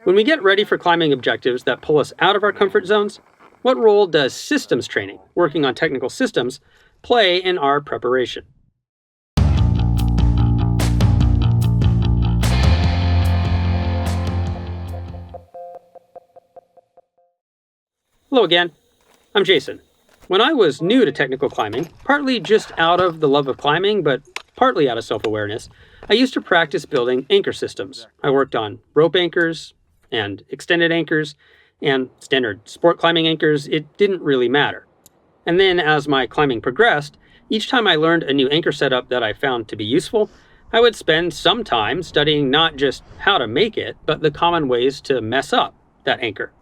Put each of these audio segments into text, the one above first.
When we get ready for climbing objectives that pull us out of our comfort zones, what role does systems training, working on technical systems, play in our preparation? Hello again, I'm Jason. When I was new to technical climbing, partly just out of the love of climbing, but partly out of self-awareness, I used to practice building anchor systems. I worked on rope anchors and extended anchors and standard sport climbing anchors. It didn't really matter. And then as my climbing progressed, each time I learned a new anchor setup that I found to be useful, I would spend some time studying not just how to make it, but the common ways to mess up that anchor.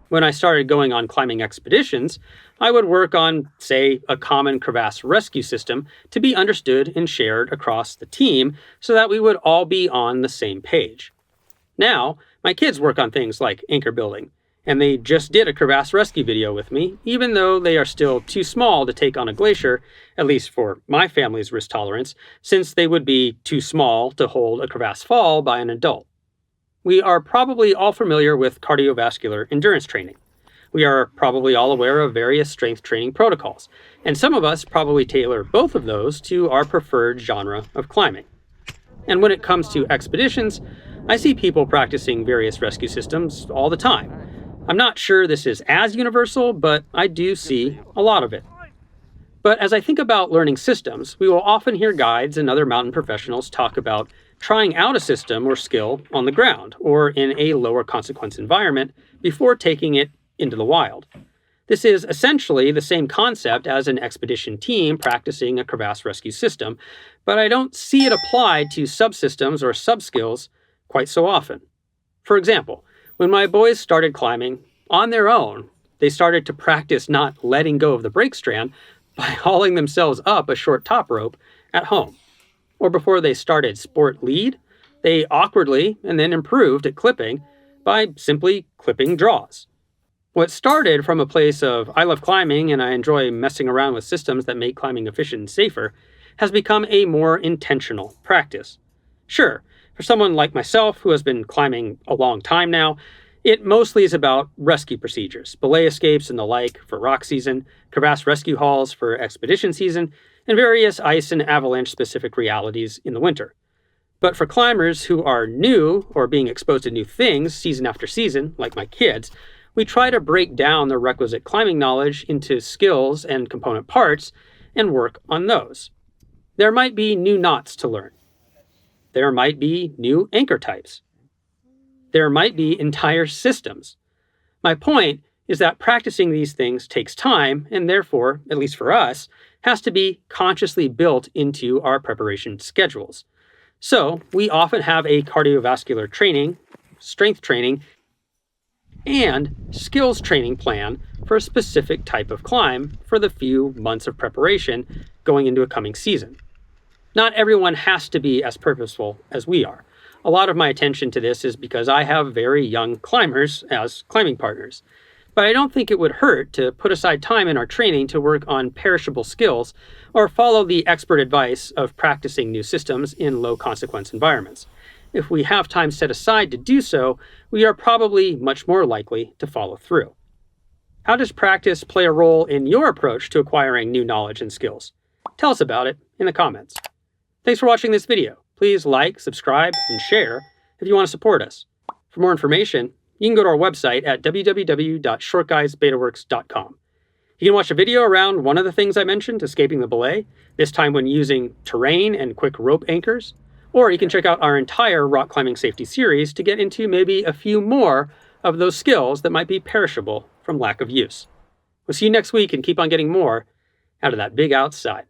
When I started going on climbing expeditions, I would work on, say, a common crevasse rescue system to be understood and shared across the team so that we would all be on the same page. Now, my kids work on things like anchor building, and they just did a crevasse rescue video with me, even though they are still too small to take on a glacier, at least for my family's risk tolerance, since they would be too small to hold a crevasse fall by an adult. We are probably all familiar with cardiovascular endurance training. We are probably all aware of various strength training protocols, and some of us probably tailor both of those to our preferred genre of climbing. And when it comes to expeditions, I see people practicing various rescue systems all the time. I'm not sure this is as universal, but I do see a lot of it. But as I think about learning systems, we will often hear guides and other mountain professionals talk about trying out a system or skill on the ground or in a lower consequence environment before taking it into the wild. This is essentially the same concept as an expedition team practicing a crevasse rescue system, but I don't see it applied to subsystems or subskills quite so often. For example, when my boys started climbing on their own, they started to practice not letting go of the brake strand by hauling themselves up a short top rope at home. Or before they started sport lead, they awkwardly and then improved at clipping by simply clipping draws. What started from a place of I love climbing and I enjoy messing around with systems that make climbing efficient and safer has become a more intentional practice. Sure, for someone like myself who has been climbing a long time now, it mostly is about rescue procedures, belay escapes and the like for rock season, crevasse rescue hauls for expedition season, and various ice and avalanche-specific realities in the winter. But for climbers who are new or being exposed to new things season after season, like my kids, we try to break down the requisite climbing knowledge into skills and component parts and work on those. There might be new knots to learn. There might be new anchor types. There might be entire systems. My point is that practicing these things takes time and therefore, at least for us, has to be consciously built into our preparation schedules. So we often have a cardiovascular training, strength training, and skills training plan for a specific type of climb for the few months of preparation going into a coming season. Not everyone has to be as purposeful as we are. A lot of my attention to this is because I have very young climbers as climbing partners. But I don't think it would hurt to put aside time in our training to work on perishable skills or follow the expert advice of practicing new systems in low-consequence environments. If we have time set aside to do so, we are probably much more likely to follow through. How does practice play a role in your approach to acquiring new knowledge and skills? Tell us about it in the comments. Thanks for watching this video. Please like, subscribe, and share if you want to support us. For more information, you can go to our website at www.shortguysbetaworks.com. You can watch a video around one of the things I mentioned, escaping the belay, this time when using terrain and quick rope anchors, or you can check out our entire rock climbing safety series to get into maybe a few more of those skills that might be perishable from lack of use. We'll see you next week and keep on getting more out of that big outside.